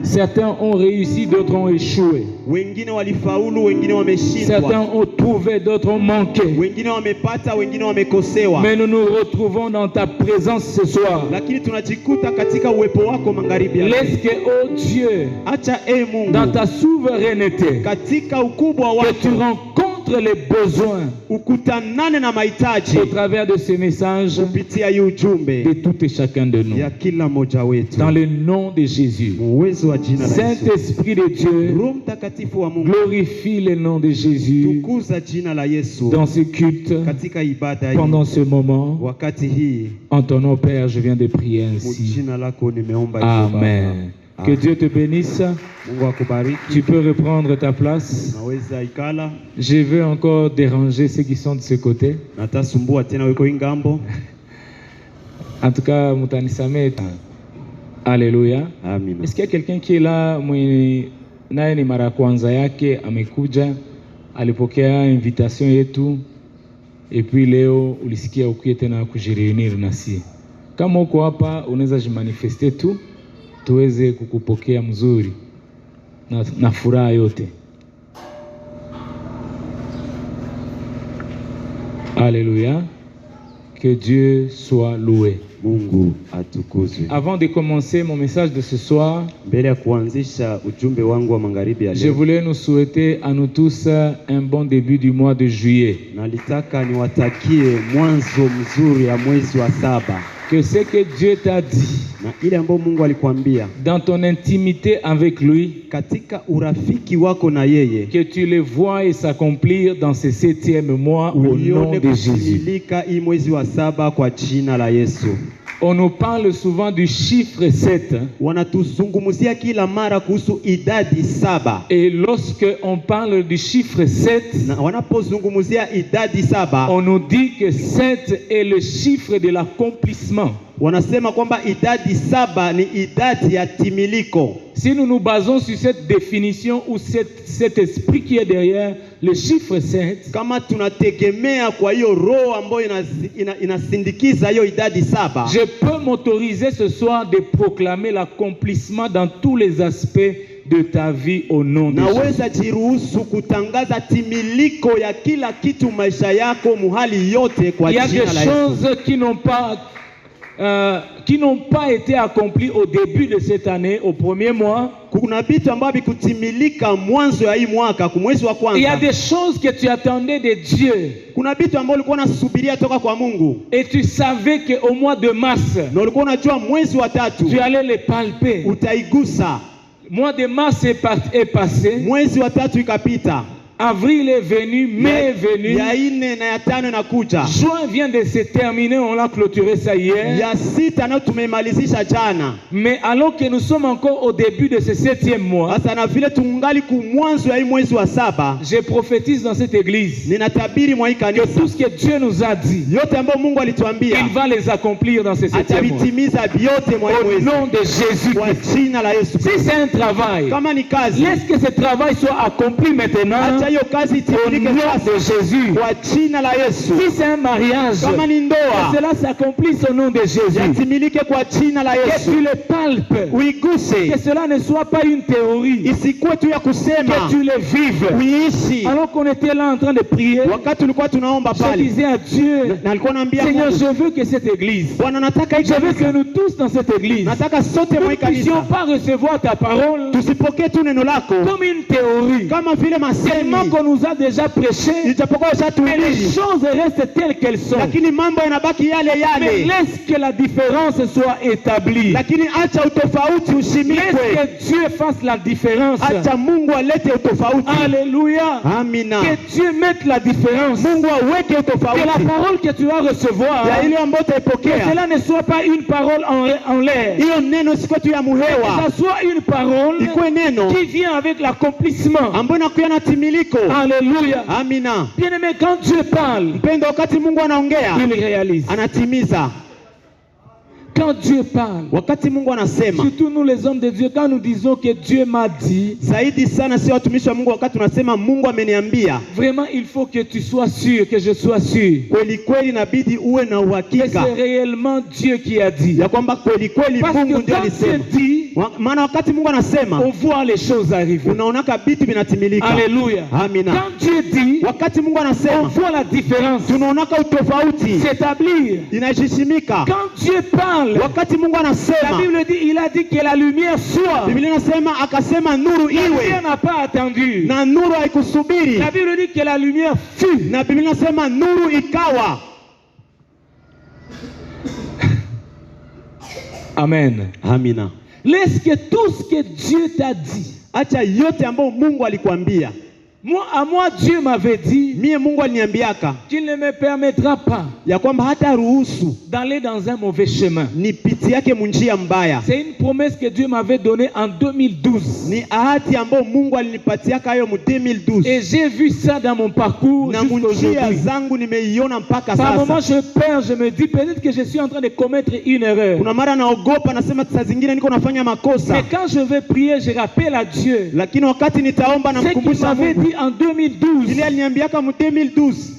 Certains ont réussi, d'autres ont échoué. Certains ont trouvé, d'autres ont manqué. Mais nous nous retrouvons dans ta présence ce soir. Laisse que, oh Dieu, dans ta souveraineté, que tu rencontres les besoins au travers de ce message de tout et chacun de nous. Dans le nom de Jésus. Saint-Esprit de Dieu, glorifie le nom de Jésus dans ce culte, pendant ce moment. En ton nom, Père, je viens de prier ainsi. Amen. Que Dieu te bénisse. Tu peux reprendre ta place. Je veux encore déranger ceux qui sont de ce côté. En tout cas, Mutanisamet. Alléluia. Est-ce qu'il y a quelqu'un qui est là, naye ni mara kwanza yake amekuja, alipokea invitation yetu, et puis leo ulisikia ukuye tena kujireunir nasi? Kama uko hapa unaweza jimanifeste tu, tuweze kukupokea mzuri na furaha yote. Alléluia. Que Dieu soit loué. Avant de commencer mon message de ce soir, je voulais nous souhaiter à nous tous un bon début du mois de juillet. Que ce que Dieu t'a dit dans ton intimité avec lui, que tu le vois et s'accomplir dans ce 7e mois au nom de Jésus. On nous parle souvent du chiffre 7. Et lorsque on parle du chiffre 7, on nous dit que 7 est le chiffre de l'accomplissement. Si nous nous basons sur cette définition ou cet esprit qui est derrière le chiffre 7, je peux m'autoriser ce soir de proclamer l'accomplissement dans tous les aspects de ta vie au nom de Jésus. Il y a des choses qui n'ont pas été accomplies au début de cette année, au premier mois. Il y a des choses que tu attendais de Dieu. Et tu savais qu'au mois de mars, tu allais les palper. Mois de mars est passé. Avril est venu, mai est venu, juin vient de se terminer, on l'a clôturé ça hier. Mais alors que nous sommes encore au début de ce 7e mois, je prophétise dans cette église que tout ce que Dieu nous a dit, il va les accomplir dans ce 7e mois. Au nom de Jésus. Si c'est un travail, laisse que ce travail soit accompli maintenant. Au nom de Jésus. Si c'est un mariage, que cela s'accomplisse au nom de Jésus. Que tu le palpes. Que cela ne soit pas une théorie. Que tu le vives. Alors qu'on était là en train de prier, je disais à Dieu, Seigneur, je veux que cette église, je veux que nous tous dans cette église, nous ne puissions pas recevoir ta parole comme une théorie. Tellement qu'on nous a déjà prêché, mais les choses restent telles qu'elles sont. Mais laisse que la différence soit établie. Laisse que Dieu fasse la différence. Alléluia. Que Dieu mette la différence. Que la parole que tu vas recevoir, que cela ne soit pas une parole en l'air. Que ça soit une parole qui vient avec l'accomplissement. Alléluia. Amina. Bien-aimé, quand Dieu parle, il réalise. Quand Dieu parle, surtout nous les hommes de Dieu, quand nous disons que Dieu m'a dit, vraiment il faut que tu sois sûr, que je sois sûr que c'est réellement Dieu qui a dit. Parce que quand Dieu dit, maana wakati Mungu anasema, on voit les choses arriver. Unaonaka vitu vinatimilika. Alléluia. Amina. Quand Dieu dit, wakati Mungu anasema, on voit la différence. Tunaonaka utofauti S'établir. Inajishimika. Quand Dieu parle, wakati Mungu anasema, la Bible dit, il a dit que la lumière soit. Biblia inasema akasema nuru iwe. La lumière n'a pas attendu. Na nuru haikusubiri. La Bible dit que la lumière fut. Na Biblia inasema nuru ikawa. Amen. Amina. Laisse que tout ce que Dieu t'a dit. Acha yote ambayo Mungu alikwambia. À moi, Dieu m'avait dit qu'il ne me permettra pas d'aller dans un mauvais chemin. C'est une promesse que Dieu m'avait donnée en 2012. Et j'ai vu ça dans mon parcours jusqu'aujourd'hui. Par moments, je perds, je me dis peut-être que je suis en train de commettre une erreur. Mais quand je vais prier, je rappelle à Dieu ce qu'il m'avait dit en 2012.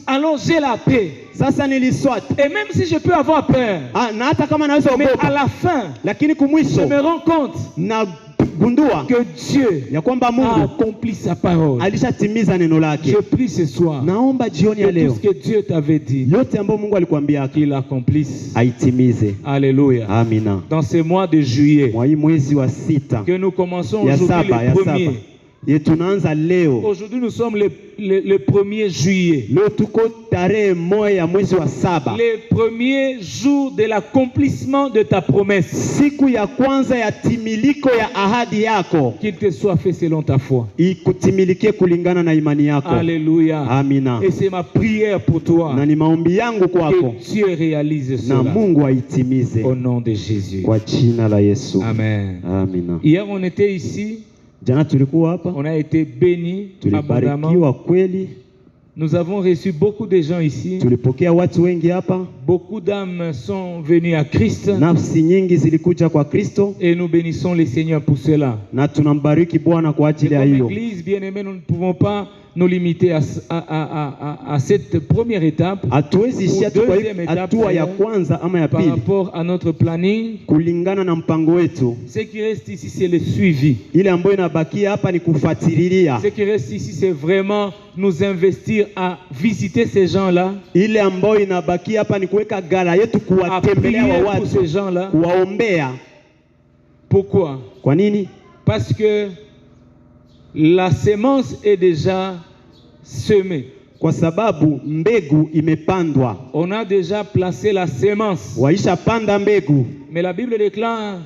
Alors j'ai la paix. Et même si je peux avoir peur, mais à la fin, je me rends compte que Dieu a accompli sa parole. Je prie ce soir que tout ce que Dieu t'avait dit, qu'il accomplisse. Alléluia. Dans ce mois de juillet, que nous commençons aujourd'hui le premier. Aujourd'hui nous sommes le 1er juillet. Le premier jour de l'accomplissement de ta promesse. Qu'il te soit fait selon ta foi. Alléluia. Amina. Et c'est ma prière pour toi. Que Dieu réalise cela. Au nom de Jésus. Amen. Amina. Hier on était ici. On a été bénis abondamment. Nous avons reçu beaucoup de gens ici. Beaucoup d'âmes sont venues à Christ. Et nous bénissons le Seigneur pour cela. Comme Église bien-aimée, nous ne pouvons pas nous limiter à cette première étape. Deuxième étape, par rapport à notre planning, ce qui reste ici, c'est le suivi. Ce qui reste ici, c'est vraiment nous investir à visiter ces gens-là, à prier pour ces gens-là. Pourquoi? Parce que la semence est déjà semée. On a déjà placé la semence. Mais la Bible déclare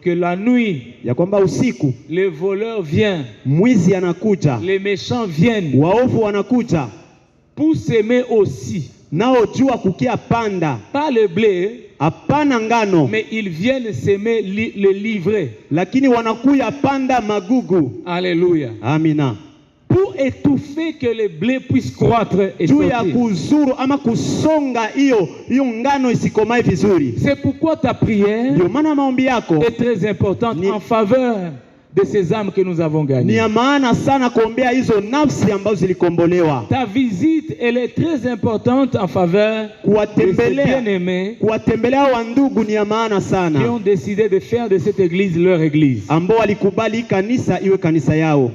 que la nuit, les voleurs viennent, les méchants viennent pour s'aimer aussi. Pas le blé, mais ils viennent s'aimer le livret. Alléluia. Amina. Pour étouffer que le blé puisse croître et sortir. C'est pourquoi ta prière est très importante en faveur de ces âmes que nous avons gagnées. Ta visite, elle est très importante en faveur de ces bien-aimés qui ont décidé de faire de cette église leur église.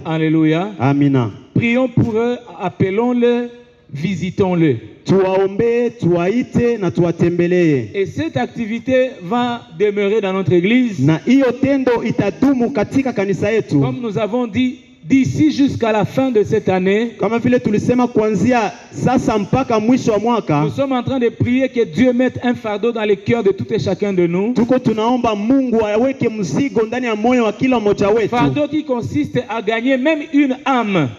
Alléluia. Amina. Prions pour eux, appelons-le, visitons-le. Et cette activité va demeurer dans notre église. Comme nous avons dit, d'ici jusqu'à la fin de cette année, nous sommes en train de prier que Dieu mette un fardeau dans le cœur de tout et chacun de nous. Fardeau qui consiste à gagner même une âme.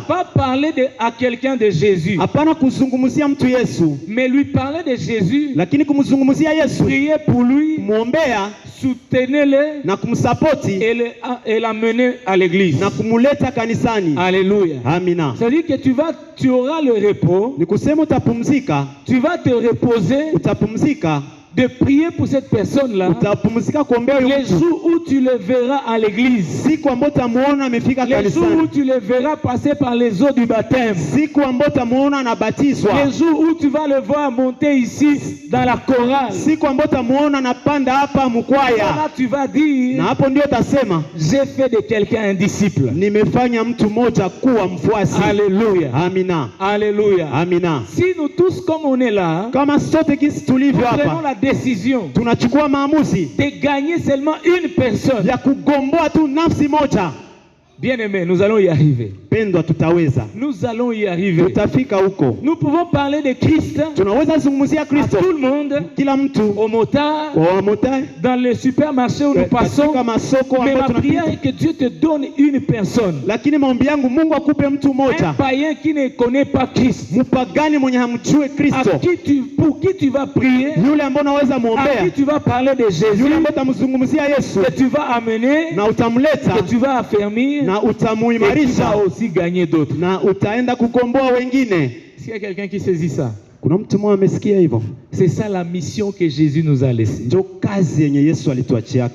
Pas parler à quelqu'un de Jésus, mais lui parler de Jésus, prier pour lui, soutenez-le et l'amener à l'église. Alléluia. Amina. C'est-à-dire que tu auras le repos. Tu vas te reposer de prier pour cette personne-là, les jours où tu le verras à l'église, les jours où tu le verras passer par les eaux du baptême, les jours où tu vas le voir monter ici dans la chorale, là tu vas dire, j'ai fait de quelqu'un un disciple. Alléluia. Amina. Alléluia. Amina. Si nous tous, comme on est là, nous prenons la décision de gagner seulement une personne, bien aimé, nous allons y arriver. Nous allons y arriver. Nous pouvons parler de Christ à tout le monde, au motard, dans le supermarché où nous passons. Mais ma prière est que Dieu te donne une personne. Un païen qui ne connaît pas Christ, pour qui tu vas prier, à qui tu vas parler de Jésus, que tu vas amener, que tu vas affermir, et tu vas aussi gagner d'autres. Est-ce qu'il y a quelqu'un qui saisit ça? C'est ça la mission que Jésus nous a laissée.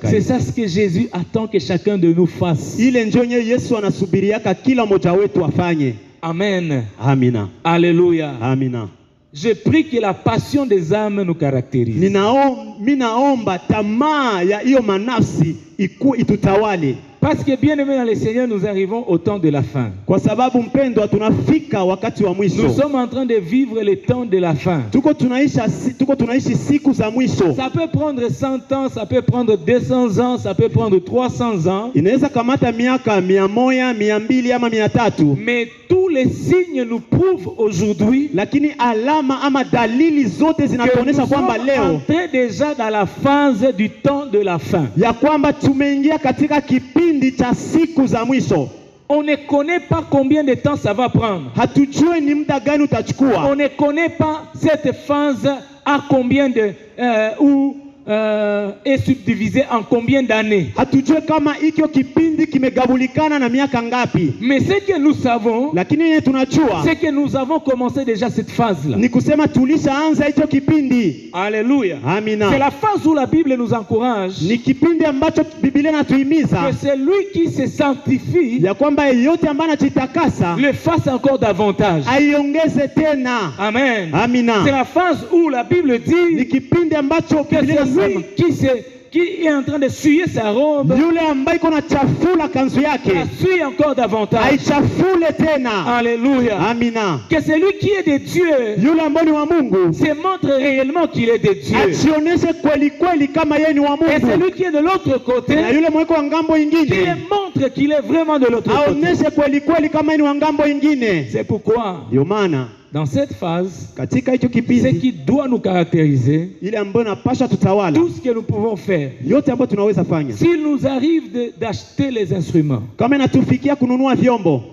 C'est ça ce que Jésus attend que chacun de nous fasse. Amen. Amina. Alléluia. Amina. Je prie que la passion des âmes nous caractérise. Parce que bien aimé dans le Seigneur, nous arrivons au temps de la fin. Nous sommes en train de vivre le temps de la fin. Ça peut prendre 100 ans, ça peut prendre 200 ans, ça peut prendre 300 ans. Mais tous les signes nous prouvent aujourd'hui que nous sommes entrés déjà dans la phase du temps de la fin. On ne connaît pas combien de temps ça va prendre. On ne connaît pas cette phase à combien de est subdivisé en combien d'années. Mais ce que nous savons, c'est que nous avons commencé déjà cette phase-là. Alléluia. C'est la phase où la Bible nous encourage que celui qui se sanctifie le fasse encore davantage. Amen. C'est la phase où la Bible dit que qui est en train de suer sa robe, suit encore davantage. Alléluia. Amina. Que celui qui est de Dieu se montre réellement qu'il est de Dieu. Et celui qui est de l'autre côté, qu'il montre qu'il est vraiment de l'autre côté. C'est pourquoi dans cette phase, ce qui doit nous caractériser, tout ce que nous pouvons faire, s'il nous arrive d'acheter les instruments,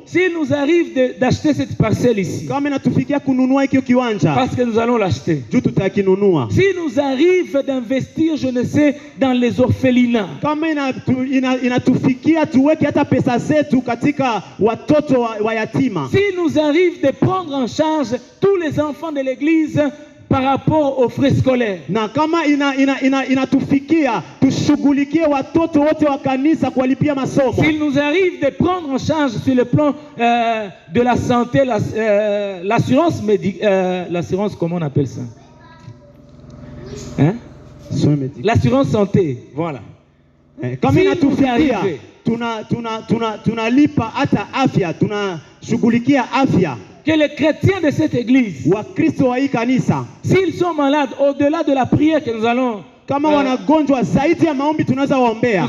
s'il nous arrive d'acheter cette parcelle ici, parce que nous allons l'acheter, s'il nous arrive d'investir, je ne sais, dans les orphelinats, s'il nous arrive de prendre en charge tous les enfants de l'église par rapport aux frais scolaires, s'il nous arrive de prendre en charge sur le plan de la santé, l'assurance l'assurance, comment on appelle ça, hein? L'assurance santé, voilà. Kama inatufikia tunalipa hata afya, tunashughulikia afya. Que les chrétiens de cette église, s'ils sont malades, au-delà de la prière que nous allons nous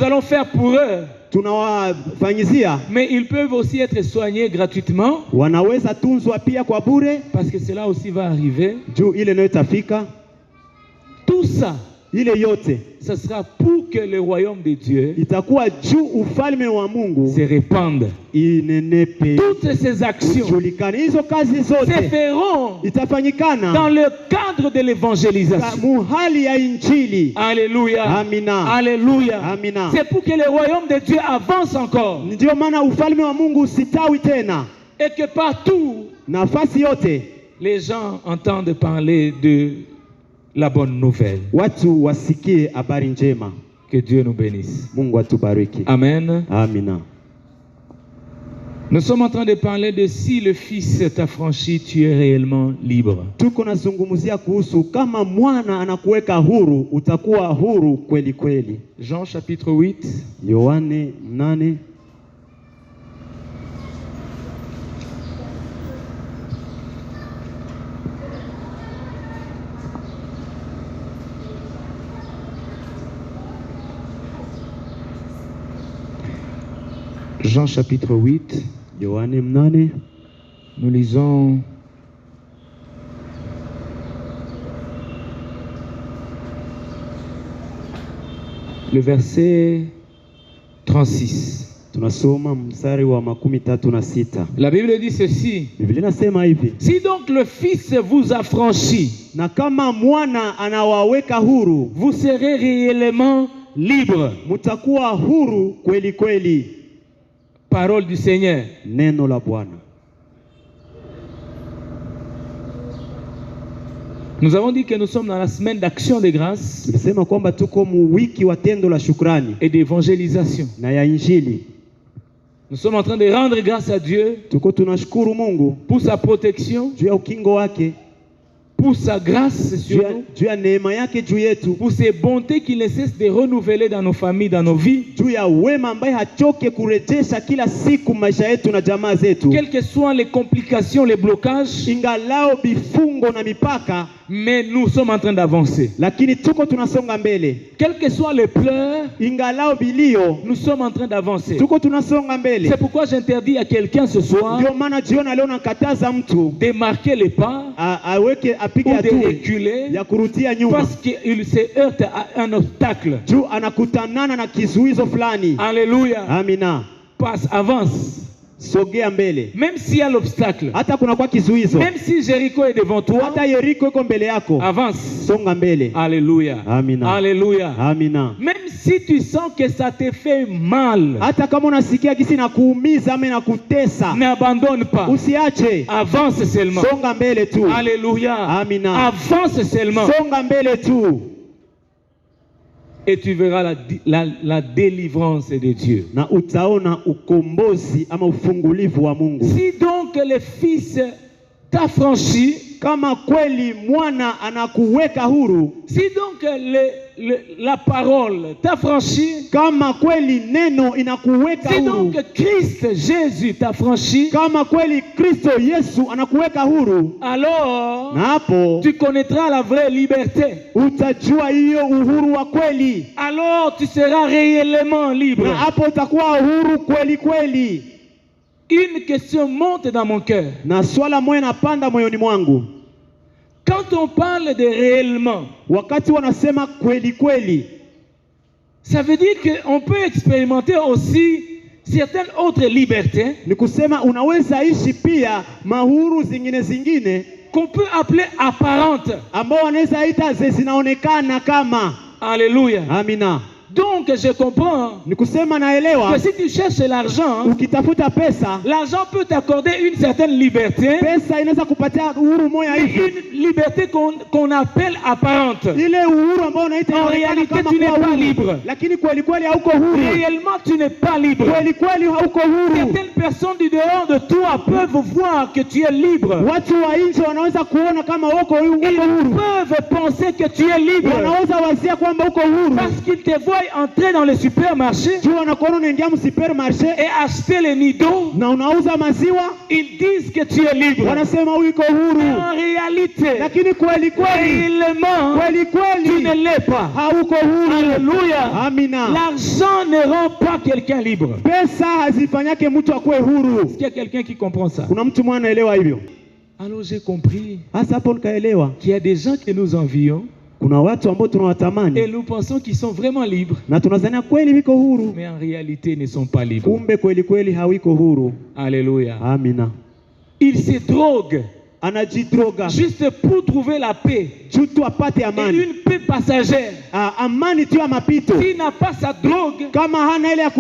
allons faire pour eux, mais ils peuvent aussi être soignés gratuitement, parce que cela aussi va arriver. Tout ça, ce sera pour que le royaume de Dieu se répande. Toutes ces actions se feront dans le cadre de l'évangélisation. Alléluia. Alléluia. C'est pour que le royaume de Dieu avance encore. Et que partout les gens entendent parler de la bonne nouvelle. Watu wasikie habari njema. Que Dieu nous bénisse. Mungu atubariki. Amen. Amina. Nous sommes en train de parler de si le Fils t'a franchi, tu es réellement libre. Tuko nazungumzia kuhusu kama mwana anakuweka huru, utakuwa huru kweli kweli. Jean chapitre 8. Yohane 8. Jean chapitre 8. Yohane 8. Nous lisons le verset 36. Tunasoma mstari wa 36. La Bible dit ceci. Biblia inasema hivi. Si donc le Fils vous a franchi, na kama mwana anawaweka huru, vous serez réellement libre. Mutakuwa huru kweli kweli. Parole du Seigneur. Neno la Bwana. Nous avons dit que nous sommes dans la semaine d'action de grâce Tulisema kwamba tuko mu wiki wa tendo la shukrani et d'évangélisation. na ya injili. Nous sommes en train de rendre grâce à Dieu Tuko tunashukuru Mungu pour sa protection, juu ya ukingo wake, pour sa grâce sur nous, juu ya neema yake juu yetu, pour ses bontés qu'il ne cesse de renouveler dans nos familles, dans nos vies. juu ya wema ambaye hachoke kurejesha kila siku maisha yetu na jamaa zetu. Quelles que soient les complications, les blocages, Ingalao bifungo na mipaka, mais nous sommes en train d'avancer. lakini tuko tunasonga mbele. Quels que soient les pleurs, Ingalao bilio, nous sommes en train d'avancer. tuko tunasonga mbele. C'est pourquoi j'interdis à quelqu'un ce soir Ndio maana jiona leo nakataza mtu de marquer les pas aweke apige ou de hatua reculer ya kurudia nyuma, parce qu'il se heurte à un obstacle. juu anakutanana na kizuizo fulani. Alléluia. Amina. Passe, avance. Sogea mbele. Même s'il y a l'obstacle, Hata kuna kwa kizuizo, même si Jéricho est devant toi, hata Yeriko iko mbele yako, avance. songa mbele. Alléluia. Amina. Alléluia. Amina. Même si tu sens que ça te fait mal, Hata kama unasikia kisi na kuumiza ama na kutesa, n'abandonne pas. usiache, Avance seulement. songa mbele tu. Alléluia. Amina. Avance seulement. Songa mbele tu. Et tu verras la délivrance de Dieu. Na utaona ukombozi ama ufungulivu wa Mungu. Si donc le Fils t'a franchi, Kama kweli mwana anakuweka huru, si donc la parole t'a franchi, kama kweli neno inakuweka si huru, donc Christ Jésus t'a franchi, kama kweli Kristo Yesu anakuweka huru, alors na hapo tu connaîtras la vraie liberté. utajua hiyo uhuru wa kweli. Alors tu seras réellement libre. Na hapo utakuwa huru kweli kweli. Une question monte dans mon cœur. Na swala moja napanda moyoni mwangu. Quand on parle de réellement, Wakati wanasema kweli kweli, ça veut dire qu'on peut expérimenter aussi certaines autres libertés ni kusema unaweza ishi pia mahuru zingine qu'on peut appeler apparentes. ambao wanaweza ita zinaonekana kama. Alléluia. Amina. Donc je comprends Ni kusema naelewa, que si tu cherches l'argent, ukitafuta pesa, l'argent peut t'accorder une certaine liberté, pesa inaweza kupatia uhuru moja hivi, une liberté qu'on appelle apparente. ile uhuru ambao unaita En inaonekana réalité, kama tu n'es kuwa pas huru, libre. lakini kweli kweli hauko huru. Réellement, tu n'es pas libre. Kweli kweli hauko huru. Certaines personnes du dehors de toi peuvent voir que tu es libre. Watu wa nje wanaweza kuona kama uko huru. Ils peuvent penser que tu es libre Wanaweza wazia kwamba uko huru. parce qu'ils te voient entrer dans le supermarché Juu wanakuona unaingia msupermarché et acheter les nidos. na unauza maziwa, Ils disent que tu es libre. wanasema uko Mais huru. en réalité, Lakini kweli kweli, réellement, kweli tu ne kweli l'es pas. hauko huru. Alléluia. Amina. L'argent ne rend pas quelqu'un libre. Pesa hazifanyake mtu akuwe huru. Est-ce qu'il y a quelqu'un qui comprend ça? Kuna mtu mwana anaelewa hivyo? Alors j'ai compris Hasa hapo nikaelewa. qu'il y a des gens que nous envions Kuna watu ambao et tunawatamani nous pensons qu'ils sont vraiment libres, na tunazania kweli wiko huru, mais en réalité ils ne sont pas libres. kumbe kweli kweli hawiko huru. Alléluia. Amina. Ils se droguent Anajidroga. Juste pour trouver la paix. Chutu apate amani. Et une paix passagère. Amani tu ya mapito. S'il n'a pas sa drogue, kama hana ile ya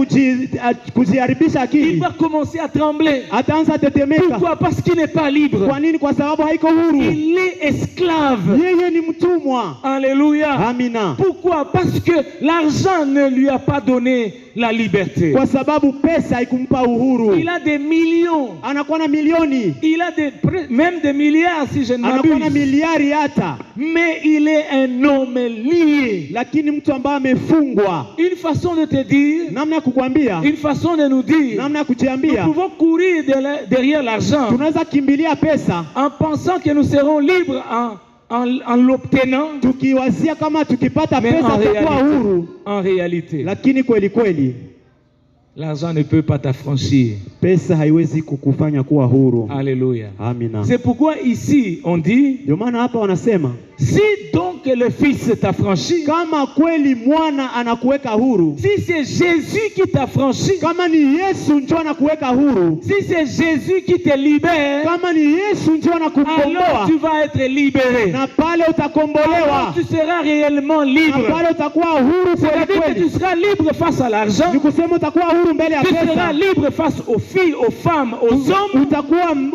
kujiharibisha akili, il va commencer à trembler. Ataanza tetemeka. Pourquoi? Parce qu'il n'est pas libre. Kwa nini? Kwa sababu haiko huru. Il est esclave. Yeye ni mtumwa. Alléluia. Amina. Pourquoi? Parce que l'argent ne lui a pas donné la liberté. Kwa sababu pesa haikumpa uhuru. Il a des millions. Anakuwa na milioni. Il a même des milliards si je ne m'abuse. Anakuwa na miliari hata. Mais il est un homme lié. Lakini mtu ambaye amefungwa. Une façon de te dire. Namna ya kukwambia. Une façon de nous dire. Namna ya kujiambia. Nous pouvons courir derrière l'argent. Tunaweza kimbilia pesa. En pensant que nous serons libres en l'obtenant. Tukiwazia kama tukipata pesa tutakuwa huru. En réalité. Lakini kweli kweli. L'argent ne peut pas t'affranchir. Pesa haiwezi kukufanya kuwa huru. Alléluia. Amina. C'est pourquoi ici on dit. Ndio maana hapa wanasema. Si donc le Fils t'affranchit. Kama kweli mwana anakuweka huru. Si c'est Jésus qui t'affranchit. Kama ni Yesu ndio anakuweka huru. Si c'est Jésus qui te libère. Kama ni Yesu ndio anakukomboa. Alors tu vas être libéré. Na pale utakombolewa. Alors tu seras réellement libre. Na pale utakuwa huru kweli kweli. C'est-à-dire que tu seras libre face à l'argent. Nikusema utakuwa huru mbele ya pesa. Tu seras libre face aux filles, aux femmes, aux hommes.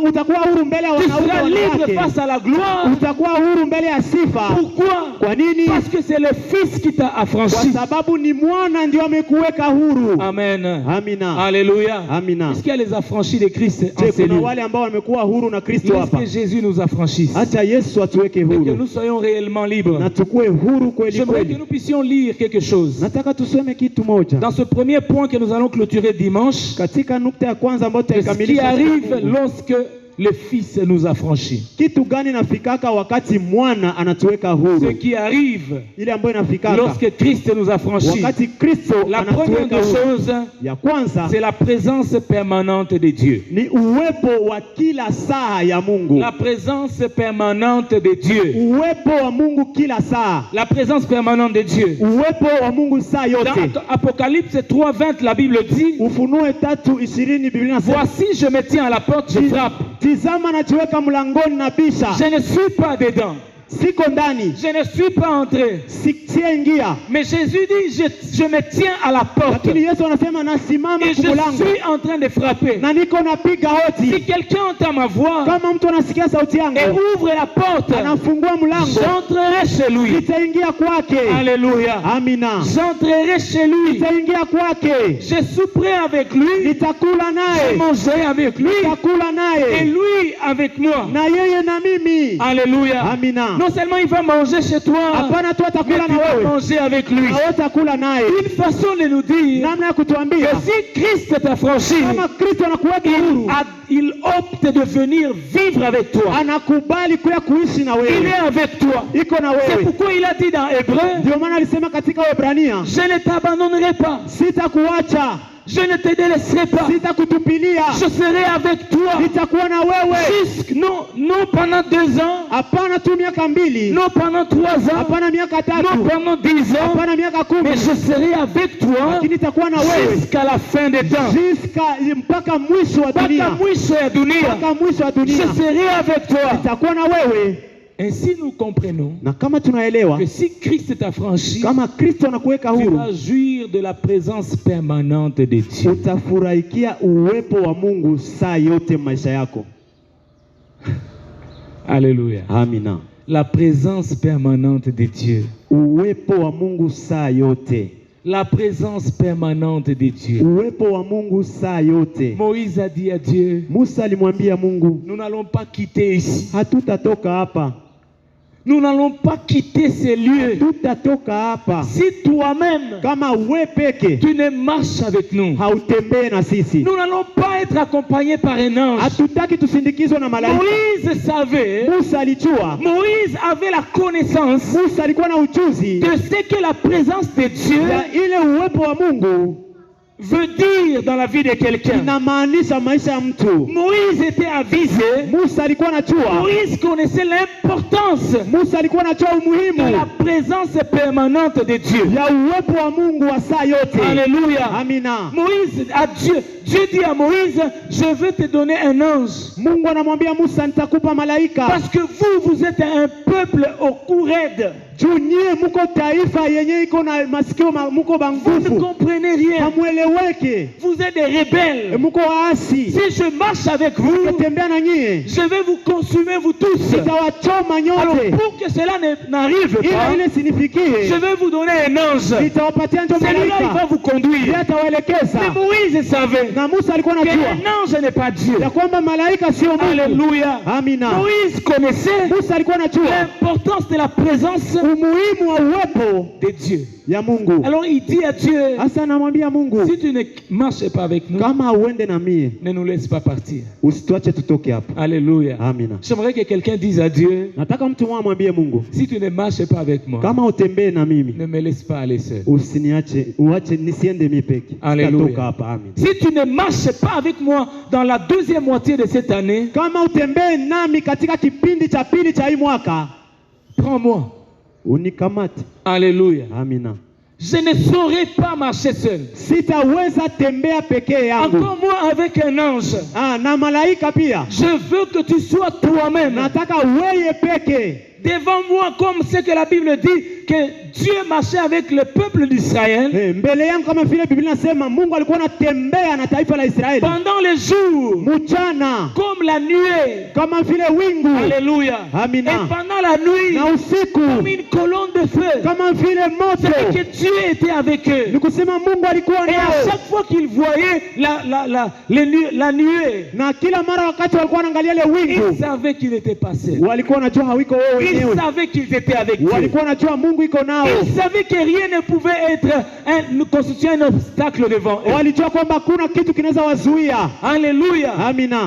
Utakuwa huru mbele ya wanaume. Tu seras libre face à la gloire. Utakuwa huru mbele ya sifa. Pourquoi? Kwa nini? Parce que c'est le Fils qui t'a affranchi. Kwa sababu ni mwana ndio amekuweka huru. Amen. Amina. Alléluia. Amina. Est-ce qu'il y a les affranchis de Christ en ces lieux? Kuna wale ambao wamekuwa huru na Kristo hapa. Laisse que Jésus nous affranchisse. Acha Yesu atuweke huru. Et que nous soyons réellement libres. Na tukue huru kweli J'aimerais kweli. que nous puissions lire quelque chose. Nataka tusome kitu moja. Dans ce premier point que nous allons clôturer dimanche. Katika nukta ya kwanza ambayo tutakamilisha. Ce qui arrive lorsque le Fils nous affranchit. Kitu gani nafikaka wakati mwana anatuweka huru? Ce qui arrive ile ambayo inafikaka lorsque Christ nous affranchit. Wakati Kristo la première des choses, ya kwanza, c'est la présence permanente de Dieu. Ni uwepo wa kila saa ya Mungu. La présence permanente de Dieu. Uwepo wa Mungu kila saa. La présence permanente de Dieu. Uwepo wa Mungu saa yote. Dans Apocalypse 3:20, la Bible dit. Ufunuo 3:20 Biblia inasema. Voici je me tiens à la porte, je frappe. Tizama najiweka mlangoni na bisha. Je ne suis pas dedans. Siko ndani. Je ne suis pas entré. Siingia. Mais Jésus dit je me tiens à la porte. Lakini Yesu anasema nasimama et kumulango. Je suis en train de frapper. Na niko napiga hodi. Si quelqu'un entend ma voix. Kama mtu anasikia sauti yangu. Et ouvre la porte. Anafungua mlango. J'entrerai chez lui. Nitaingia kwake. Alléluia. Amina. J'entrerai chez lui. Nitaingia kwake. Je souperai avec lui. Nitakula naye. Je mangerai avec lui. Nitakula naye. Et lui avec moi. Na yeye na mimi. Alléluia. Amina. Non seulement il va manger chez toi, hapana tu atakula na wewe, manger avec lui. Utakula naye. Une façon de nous dire, namna ya kutuambia, que si Christ t'affranchit, kama Kristo anakuweka huru, il opte de venir vivre avec toi. Anakubali kuja kuishi na wewe. Il est avec toi. Iko na wewe. C'est pourquoi il a dit dans Hébreu, ndio maana alisema katika Waebrania, je ne t'abandonnerai pas. Sitakuacha. Je ne te délaisserai pas. Sitakutupilia. Je serai avec toi. Nitakuwa na wewe. Non pendant 2 ans. Hapana tu miaka 2. Non pendant 3 ans. Hapana miaka 3. Non pendant 10 ans. Hapana miaka 10. Mais je serai avec toi. Nitakuwa na wewe jusqu'à la fin des temps. Mpaka mwisho wa dunia. Mpaka mwisho ya dunia. Mpaka mwisho wa dunia. Je serai avec toi. Nitakuwa na wewe. Ainsi nous comprenons na kama tunaelewa que si Christ t'affranchit, kama Kristo anakuweka huru, tu vas jouir de la présence permanente de Dieu. Utafurahikia uwepo wa Mungu saa yote maisha yako. Alléluia. Amina. La présence permanente de Dieu. Uwepo wa Mungu saa yote. La présence permanente de Dieu. Uwepo wa Mungu saa yote. Moïse a dit à Dieu, Musa alimwambia Mungu, nous n'allons pas quitter ici. Hatutatoka hapa. Nous n'allons pas quitter ces lieux. Hatutatoka hapa. Si toi-même, kama wewe peke, tu ne marches avec nous, hautembee na sisi. Nous n'allons pas être accompagnés par un ange. Hatutaki tusindikizwe na malaika. Moïse savait. Musa alijua. Moïse avait la connaissance. Musa alikuwa na ujuzi de ce que la présence de Dieu, ile uwepo wa Mungu, veut dire dans la vie de quelqu'un. Inamaanisha maisha ya mtu. Moïse était avisé. Musa alikuwa anajua. Moïse connaissait l'importance. Musa alikuwa anajua umuhimu de la présence permanente de Dieu. Ya uwepo wa Mungu wa saa yote. Alléluia. Amina. Moïse a Dieu. Dieu dit à Moïse, je vais te donner un ange. Mungu anamwambia Musa, nitakupa malaika. Parce que vous êtes un peuple au cou raide. Vous ne comprenez rien. Vous êtes des rebelles. Si je marche avec vous, je vais vous consumer vous tous. Alors pour que cela n'arrive pas, je vais vous donner un ange. Celui-là, il va vous conduire. Mais Moïse savait qu'un ange n'est pas Dieu. Alléluia. Moïse connaissait l'importance de la présence de Dieu. Alors il dit à Dieu, si tu ne marches pas avec nous, ne nous laisse pas partir. Alléluia. J'aimerais que quelqu'un dise à Dieu, si tu ne marches pas avec moi, ne me laisse pas aller seul. Alléluia. Si tu ne marches pas avec moi dans la deuxième moitié de cette année, prends-moi. Alléluia. Amina. Je ne saurais pas marcher seul. Encore moins avec un ange. Je veux que tu sois toi-même. Devant moi, comme ce que la Bible dit, que Dieu marchait avec le peuple d'Israël. Pendant les jours, comme la nuée. Alléluia. Et pendant la nuit, comme une colonne de feu. C'est que Dieu était avec eux. Et à chaque fois qu'ils voyaient la nuée, ils savaient qu'il n'était pas seul. Ils savaient qu'ils étaient avec Dieu. Ils savaient que rien ne pouvait constituer un obstacle devant eux. Alléluia.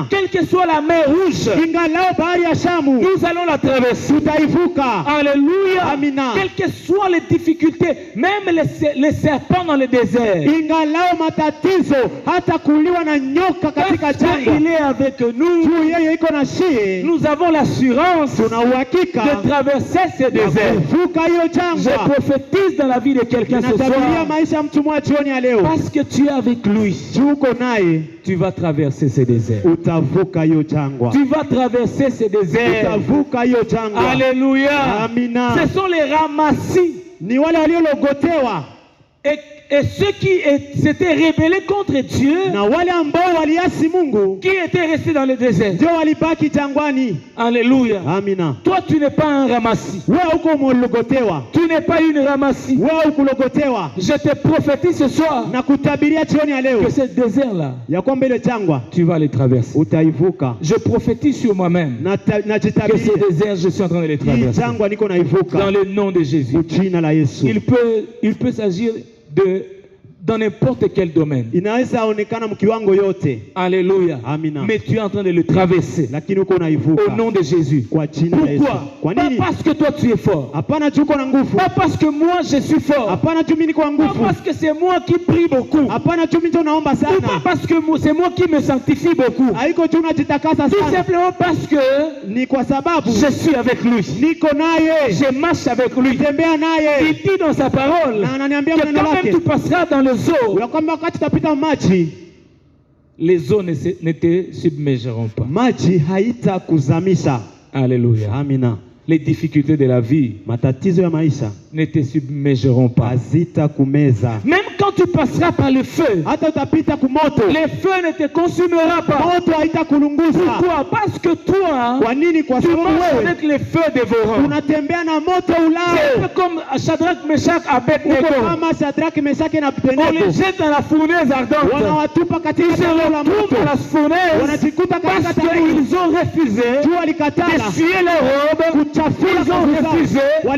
Quelle que soit la mer rouge, nous allons la traverser. Alléluia. Quelles que soient les difficultés, même les serpents dans le désert, il est avec nous. Nous avons l'assurance de traverser ce désert. Je prophétise dans la vie de quelqu'un ce soir. Parce que tu es avec lui. Tu vas traverser ce désert. Tu vas traverser ce désert. Alléluia. Ce sont les ramassis. Et ceux qui s'étaient rebellés contre Dieu, qui étaient restés dans le désert. Alléluia. Toi, tu n'es pas un ramassis. Tu n'es pas une ramassis. Je te prophétise ce soir que ce désert-là, tu vas les traverser. Je prophétise sur moi-même que ce désert, je suis en train de les traverser. Dans le nom de Jésus. Il peut s'agir dans n'importe quel domaine. Alléluia. Mais tu es en train de le traverser. Au nom de Jésus. Pourquoi? Pas parce que toi tu es fort. Pas parce que moi je suis fort. Pas parce que c'est moi qui prie beaucoup. Pas parce que c'est moi qui me sanctifie beaucoup. Tout simplement parce que je suis avec lui. Je marche avec lui. Il dit dans sa parole que quand même tu passeras dans les eaux, les eaux ne te submergeront pas. Alléluia. Amina. Les difficultés de la vie ne te submergeront pas. Même quand tu passeras par le feu, le feu ne te consumera pas. Pourquoi? Parce que toi, tu marches avec le feu dévorant. C'est un peu comme Shadrach, Meshach, Abednego. On les jette dans la fournaise ardente. Ils se retrouvent dans la fournaise parce qu'ils ont refusé d'essuyer leur robe. Ils ont refusé de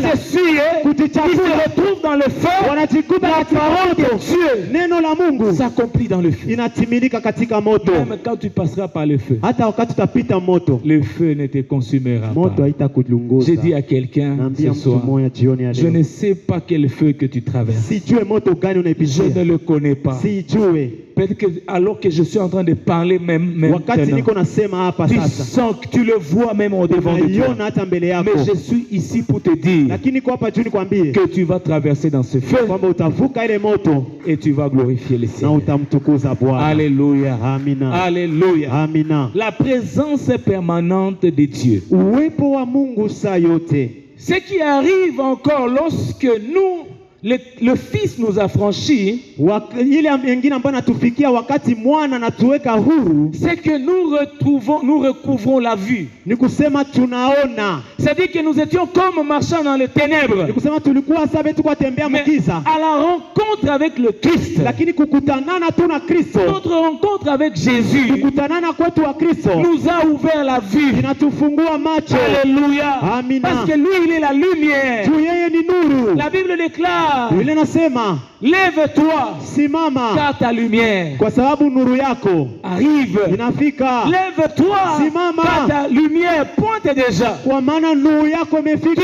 s'essuyer. Ils se retrouvent dans le feu. La parole de Dieu s'accomplit dans le feu. Même quand tu passeras par le feu, le feu ne te consumera pas. J'ai dit à quelqu'un ce soir, je ne sais pas quel feu que tu traverses. Je ne le connais pas. peut-être que alors que je suis en train de parler même tu sens que tu le vois même au devant de toi. Mais je suis ici pour te dire que tu vas traverser dans ce feu et tu vas glorifier le Seigneur. Alléluia. Amina. Alléluia. Amina. La présence permanente de Dieu. Ce qui arrive encore lorsque nous, le Fils nous a franchis, c'est que nous recouvrons la vue. C'est-à-dire que nous étions comme marchant dans les ténèbres. Mais à la rencontre avec le Christ, notre rencontre avec Jésus nous a ouvert la vue. Alléluia. Parce que lui, il est la lumière. La Bible déclare, lève-toi, car ta lumière arrive. Lève-toi, car ta lumière pointe déjà. Tu ne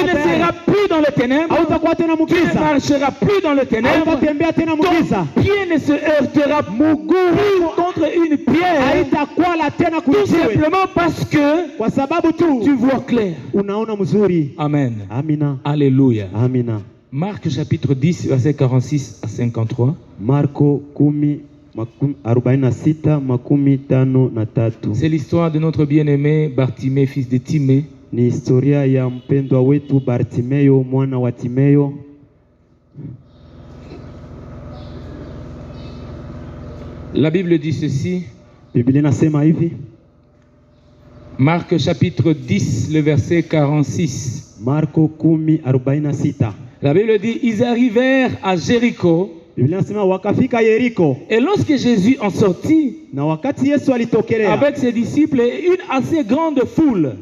seras plus dans les ténèbres. Tu ne marcheras plus dans les ténèbres. Ton pied ne se heurtera plus contre une pierre. Tout simplement parce que tu vois clair. Amen. Alléluia. Marc chapitre 10, verset 46 à 53. Marco 10:46-53. C'est l'histoire de notre bien-aimé Bartimée, fils de Timée. Ni historia ya mpendwa wetu Bartimeyo, mwana wa Timeyo. La Bible dit ceci. Biblia inasema hivi. Marc chapitre 10, le verset 46. Marco 10:46. La Bible dit, ils arrivèrent à Jéricho. Et lorsque Jésus en sortit, avec ses disciples et une assez grande foule,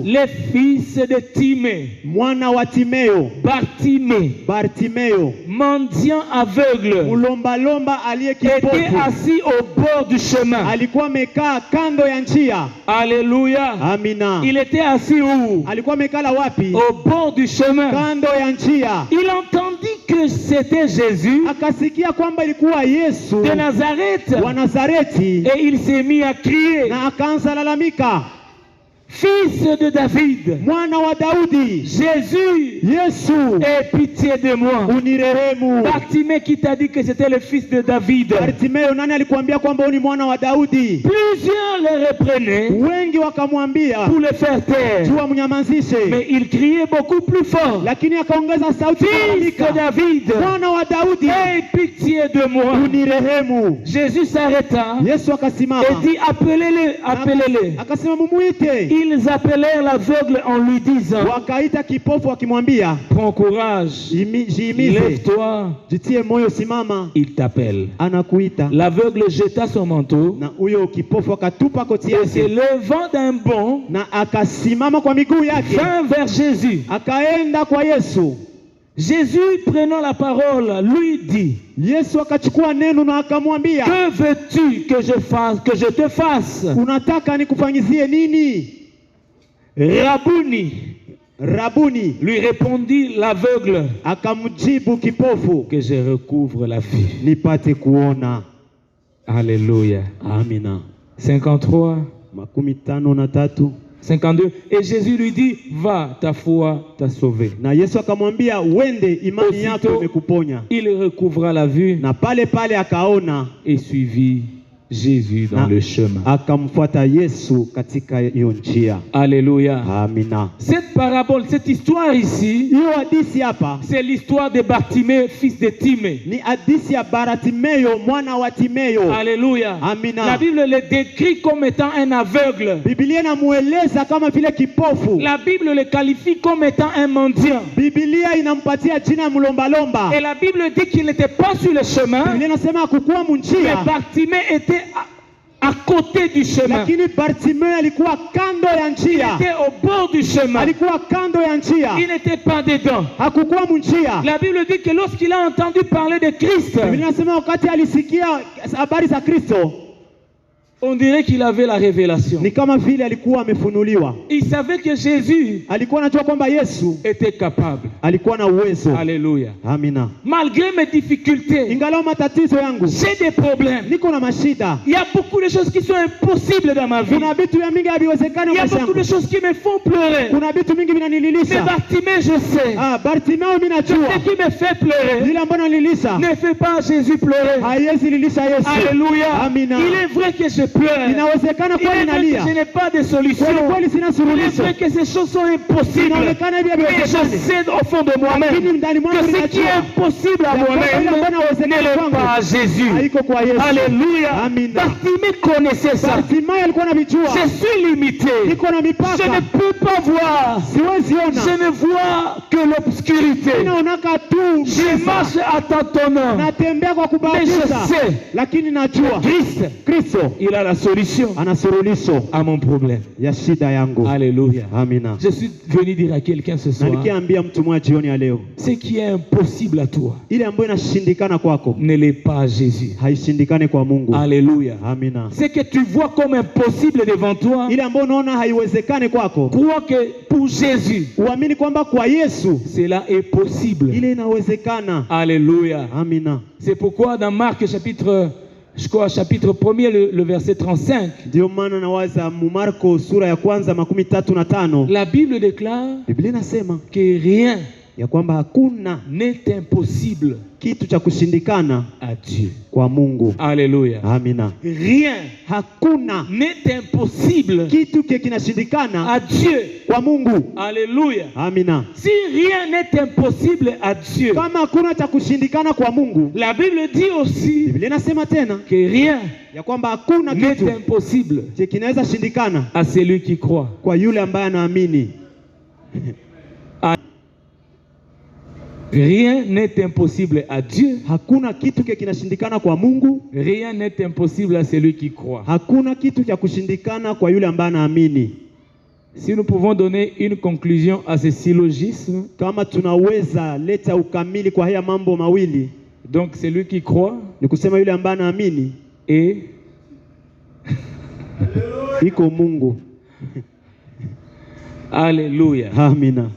les fils de Timée, Bartimée, mendiant aveugle, était assis au bord du chemin. Alléluia. Il était assis où? Au bord du chemin. Il entendit que c'était Jésus de Nazareth. Et il s'est mis à crier, Fils de David, Jésus, aie pitié de moi. Bartimée qui t'a dit que c'était le fils de David. Plusieurs le reprenaient pour le faire taire. Mais il criait beaucoup plus fort, Fils de David, aie pitié de moi. Jésus s'arrêta et dit, appelez-le, appelez-le. Ils appelèrent l'aveugle en lui disant, prends courage, lève-toi, il t'appelle. L'aveugle jeta son manteau et se levant d'un bond, vint vers Jésus. Jésus, prenant la parole, lui dit, que veux-tu que je fasse, que je te fasse? Rabouni, lui répondit l'aveugle, que je recouvre la vue. Alléluia. Amina. 53. 52. Et Jésus lui dit, va, ta foi t'a sauvé. Aussitôt, il recouvra la vue et suivit Jésus dans le chemin. Alléluia. Amina. Cette parabole, cette histoire ici, c'est l'histoire de Bartimée, fils de Timée. Alléluia. Amina. La Bible le décrit comme étant un aveugle. La Bible le qualifie comme étant un mendiant. Et la Bible dit qu'il n'était pas sur le chemin, mais Bartimée était à côté du chemin. Il était au bord du chemin. Il n'était pas dedans. La Bible dit que lorsqu'il a entendu parler de Christ, On dirait qu'il avait la révélation. Ni kama vile alikuwa amefunuliwa. Il savait que Jésus alikuwa anajua kwamba Yesu était capable. Alikuwa na uwezo. Alléluia. Amina. Malgré mes difficultés, ingalau matatizo yangu, j'ai des problèmes. Niko na mashida. Il y a beaucoup de choses qui sont impossibles dans ma vie. Kuna vitu mingi haviwezekani. Il y a beaucoup de choses qui me font pleurer. Kuna vitu mingi vinanililisha. Mais Bartimée, je sais. Bartimée mimi najua. Ce qui me fait pleurer. Lile ambalo nililisha. Ne fait pas Jésus pleurer. Haiwezi lilisha Yesu. Alléluia. Amina. Il est vrai que je pleure. Inawezekana kwa ninalia. Je n'ai pas de solution. Kweli sina suluhisho. Il est vrai que ces choses sont impossibles. Inaonekana hivi mais je sais au fond de moi-même que ce qui est impossible à moi-même n'est pas à Jésus. Alléluia. Bartimée connaissait ça. Je suis limité. Je ne peux pas voir. Je ne vois que l'obscurité. Je marche à tâtonnant. Mais je sais. Christ, il a la solution à mon problème. Alléluia. Amina. Je suis venu dire à quelqu'un ce soir, ce qui est impossible à toi ne l'est pas à Jésus. Alléluia. Amina. Ce que tu vois comme impossible devant toi, crois que pour Jésus cela est possible. Alléluia. Amina. C'est pourquoi dans Marc chapitre 1er, le verset 35, la Bible déclare que rien n'est impossible kitu cha kushindikana à Dieu. Kwa Mungu. Alléluia. Amina. Rien hakuna n'est impossible kitu kinashindikana à Dieu. Kwa Mungu. Alléluia. Amina. Si rien n'est impossible à Dieu, kama hakuna cha kushindikana kwa Mungu, la Bible dit aussi, Biblia inasema tena que rien ya kwamba hakuna kitu n'est impossible kinaweza shindikana à celui qui croit. Kwa yule ambaye anaamini. Rien n'est impossible à Dieu. Hakuna kitu kinashindikana kwa Mungu. Rien n'est impossible à celui qui croit. Hakuna kitu cha kushindikana kwa yule ambaye anaamini. Si nous pouvons donner une conclusion à ce syllogisme, kama tunaweza leta ukamili kwa haya mambo mawili, donc celui qui croit ni kusema yule ambaye anaamini iko Mungu. Alléluia. Amina.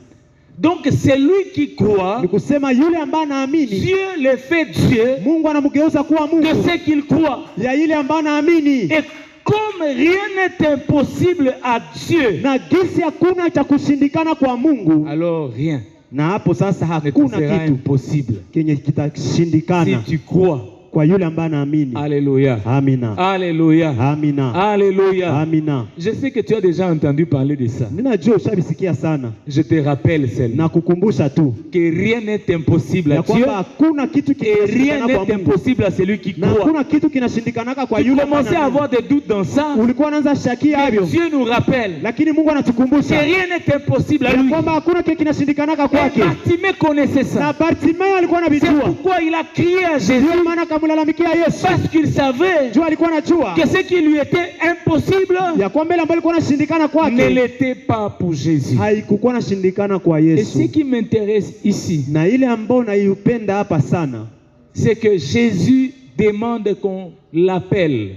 Donc c'est lui qui croit. Dieu le fait Dieu. De ce qu'il croit. Et comme rien n'est impossible à Dieu, alors rien ne sera impossible si tu crois. Alléluia. Amina. Alléluia. Amina. Alléluia. Amina. Je sais que tu as déjà entendu parler de ça. Je te rappelle seulement que rien n'est impossible à Dieu et rien n'est impossible à celui qui croit. Tu commençais à avoir des doutes dans ça. Mais Dieu nous rappelle que rien n'est impossible à lui. Et Bartimée connaissait ça. C'est pourquoi il a crié à Jésus. Parce qu'il savait que ce qui lui était impossible ne l'était pas pour Jésus. Et ce qui m'intéresse ici, c'est que Jésus demande qu'on l'appelle.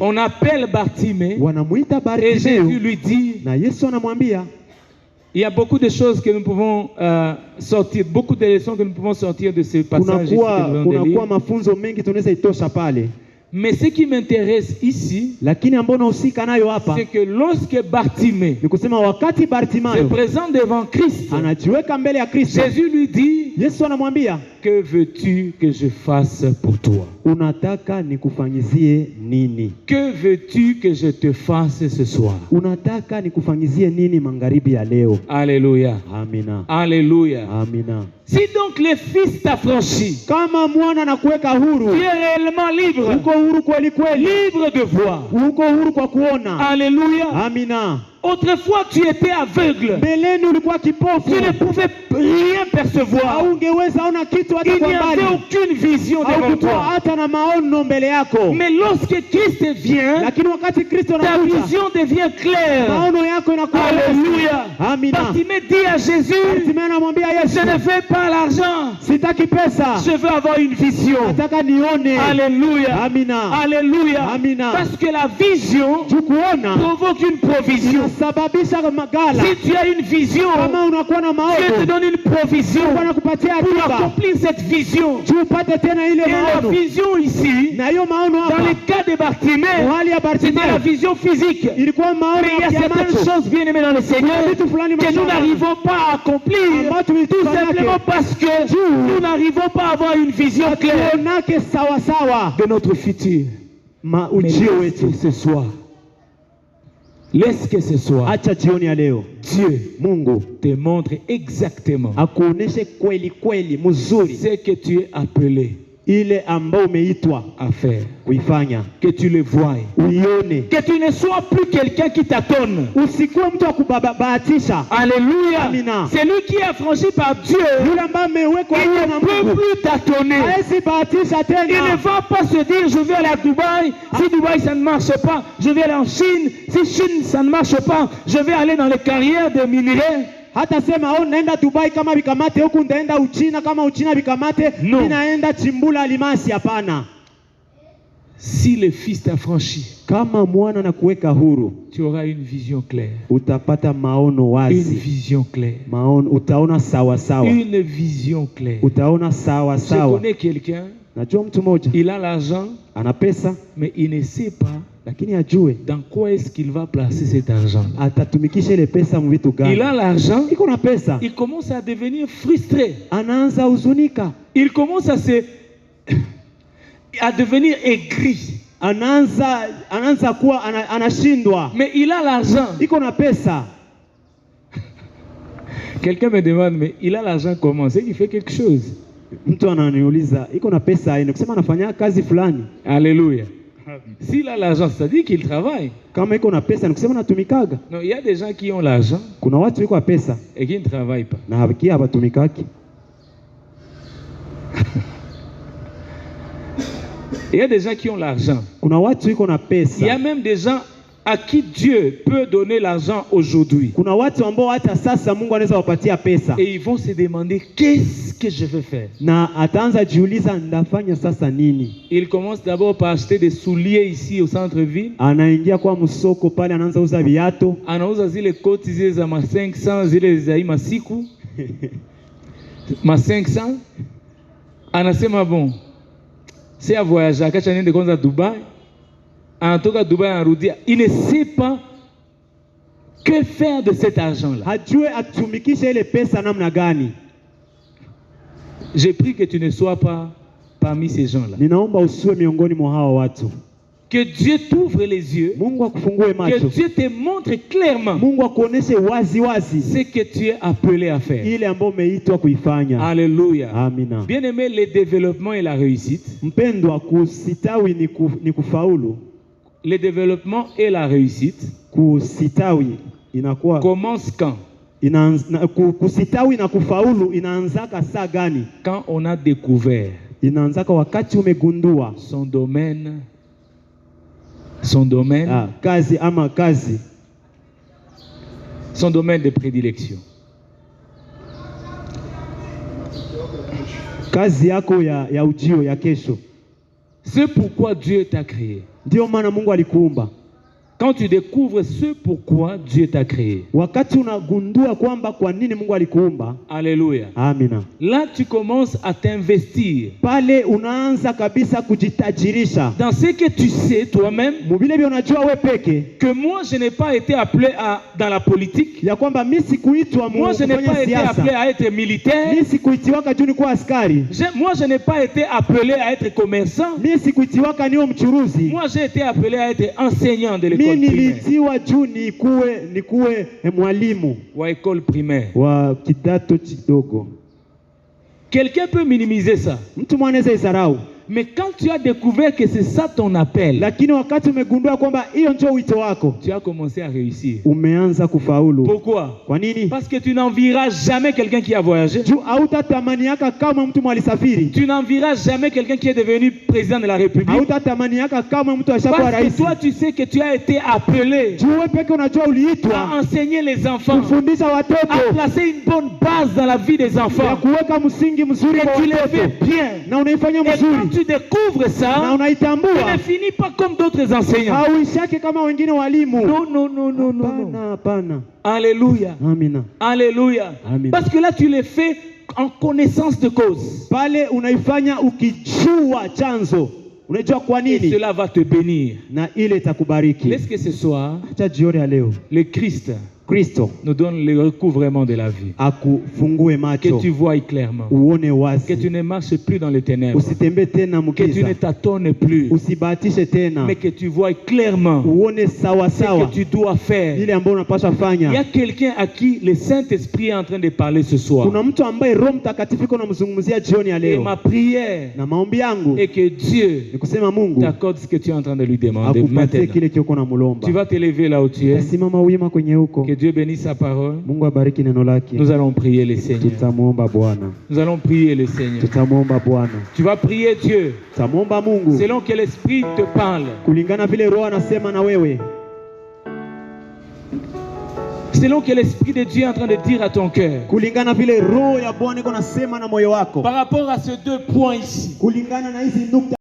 On appelle Bartimée et Jésus lui dit, il y a beaucoup de choses que nous pouvons sortir, beaucoup de leçons que nous pouvons sortir de ce passage ici que mais ce qui m'intéresse ici, c'est que lorsque Bartimée se présente devant Christ, Jésus lui dit, que veux-tu que je fasse pour toi? Que veux-tu que je te fasse ce soir? Alléluia. Amina. Alléluia. Amina. Si donc le Fils t'a franchi, tu es réellement libre. Libre de voir. Alléluia. Amina. Autrefois tu étais aveugle. Tu ne pouvais rien percevoir. Il n'y avait aucune vision devant toi. Mais lorsque Christ vient, ta vision devient claire. Alléluia. Bartimée dit à Jésus, je ne veux pas l'argent, je veux avoir une vision. Alléluia. Alléluia. Parce que la vision provoque une provision. Si tu as une vision, Dieu te donne une provision pour accomplir cette vision. Et la vision ici, dans le cas de Bartimée, c'était la vision physique. Mais il y a certaines choses, bien aimées dans le Seigneur, que nous n'arrivons pas à accomplir, tout simplement parce que nous n'arrivons pas à avoir une vision claire de notre futur. Mais laisse que ce soit. Laisse que ce soit. Dieu te montre exactement ce que tu es appelé à faire. Que tu le vois. Que tu ne sois plus quelqu'un qui t'attend. Alléluia. C'est lui qui est franchi par Dieu. Il ne peut plus t'attendre. Il ne va pas se dire je vais aller à Dubaï. Si Dubaï ça ne marche pas, je vais aller en Chine. Si Chine ça ne marche pas, je vais aller dans les carrières de minerais. Hata sema naenda Dubai kama bikamate huku ndaenda Uchina kama Uchina bikamate ninaenda chimbula alimasi. Hapana. Si le fils t'a franchi, kama mwana na kuweka huru, tu auras une vision claire. Utapata maono wazi. Une vision claire. Maono utaona sawa sawa. Une vision claire. Utaona sawa sawa. Je connais quelqu'un. Najua mtu mmoja. Il a l'argent, ana pesa, mais il ne sait pas lakini ajue dans quoi est-ce qu'il va placer cet argent. Atatumikisha ile pesa mvitu gani? Il a l'argent, iko na pesa. Il commence à devenir frustré. Anaanza huzunika. Il commence à devenir aigri. Anaanza kuwa anashindwa. Mais il a l'argent. Iko na pesa. Quelqu'un me demande, mais il a l'argent comment? C'est qu'il fait quelque chose. Mtu ananiuliza, iko na pesa ine kusema anafanya kazi fulani. Alléluia. S'il a l'argent, ça dit qu'il travaille. Kama iko na pesa ni kusema anatumikaga. Non, il y a des gens qui ont l'argent. Kuna watu wiko na pesa et qui ne travaillent pas. Na habiki habatumikaki. Il y a des gens qui ont l'argent. Kuna watu wiko na pesa. Il y a même des gens à qui Dieu peut donner l'argent aujourd'hui. Kuna watu ambao hata sasa Mungu anaweza wapatia pesa. Et ils vont se demander qu'est-ce que je vais faire. Na ataanza jiuliza ndafanya sasa nini? Il commence d'abord par acheter des souliers ici au centre-ville. Anaingia kwa msoko pale anaanza uza viatu. Anauza zile koti zile za ma 500 zile za masiku. Ma 500. Anasema bon. C'est à voyager akacha nende kwanza Dubai. Anatoka Dubai anarudia. Il ne sait pas que faire de cet argent-là. Hajue atumikishe ile pesa namna gani. J'ai pris que tu ne sois pas parmi ces gens-là. Ninaomba usiwe miongoni mwa hao watu. Que Dieu t'ouvre les yeux. Mungu akufungue macho. Que Dieu te montre clairement. Mungu akuoneshe wazi wazi ce que tu es appelé à faire. Ile ambayo umeitwa kuifanya. Alléluia. Amina. Bien-aimé, le développement et la réussite. Mpendwa, kusitawi ni kufaulu. Le développement et la réussite. Kusitawi inakuwa commence quand? Kusitawi na kufaulu inaanzaka saa gani? Quand on a découvert. Inaanzaka wakati umegundua son domaine. Son domaine. Kazi ama kazi. Son domaine de prédilection. Kazi yako ya ujio ya kesho. C'est pourquoi Dieu t'a créé. Ndio maana Mungu alikuumba. Quand tu découvres ce pourquoi Dieu t'a créé. Wakati unagundua kwamba kwa nini Mungu alikuumba. Alléluia. Amina. Là tu commences à t'investir. Pale unaanza kabisa kujitajirisha. Dans ce que tu sais toi-même. Mubile bi unajua wewe peke. Que moi je n'ai pas été appelé dans la politique. Ya kwamba mimi sikuitwa moi je n'ai pas été appelé à être militaire. Mimi sikuitiwaka juu ni kuwa askari. Moi je n'ai pas été appelé à être commerçant. Mimi sikuitiwaka niwe mchuruzi. Moi j'ai été appelé à être enseignant de l'école. Nilitiwa juu nikuwe mwalimu wa école primaire wa kidato kidogo. Quelqu'un peut minimiser ça. Mtu mwanaweza isarau. Mais quand tu as découvert que c'est ça ton appel, lakini wakati umegundua kwamba hiyo ndio wito wako, tu as commencé à réussir. Umeanza kufaulu. Pourquoi? Kwa nini? Parce que tu n'envieras jamais quelqu'un qui a voyagé. Juu hautatamaniaka kama mtu mwalisafiri. Tu n'envieras jamais quelqu'un qui est devenu président de la République. Hautatamaniaka kama mtu ashakuwa rais. Parce que toi tu sais que tu as été appelé à enseigner les enfants, à placer une bonne base dans la vie des enfants. Et tu le fais bien. Et quand tu découvres ça, tu ne finis pas comme d'autres enseignants. Non. Alléluia. Amina. Alléluia. Amina. Parce que là tu le fais en connaissance de cause. Pale unaifanya ukijua chanzo. Unajua kwa nini? Et cela va te bénir. Na ile itakubariki. Laisse que ce soir, acha jioni ya leo, le Christ Kristo nous donne le recouvrement de la vie. Akufungue macho. Que tu vois clairement. Uone wazi. Que tu ne marches plus dans les ténèbres. Usitembe tena mukiza. Que tu ne tâtonnes plus. Usibahatishe tena. Mais que tu vois clairement. Uone sawa sawa. Ce que tu dois faire. Ile ambayo unapaswa fanya. Il y a quelqu'un à qui le Saint-Esprit est en train de parler ce soir. Kuna mtu ambaye Roho Mtakatifu anamzungumzia jioni ya leo. Et ma prière. Na maombi yangu. Et que Dieu. Nikusema Mungu. T'accorde ce que tu es en train de lui demander maintenant. Kile kiko na mulomba. Tu vas te lever là où tu es. Simama wima kwenye huko. Que Dieu bénisse sa parole. Mungu abariki neno lake. Nous allons prier le Seigneur. Tutamuomba Bwana. Nous allons prier le Seigneur. Tutamuomba Bwana. Tu vas prier Dieu. Tutamuomba Mungu. Selon que l'Esprit te parle. Kulingana vile Roho anasema na wewe. Selon que l'Esprit de Dieu est en train de dire à ton cœur. Kulingana vile Roho ya Bwana iko nasema na moyo wako. Par rapport à ces deux points ici. Kulingana na hizi nukta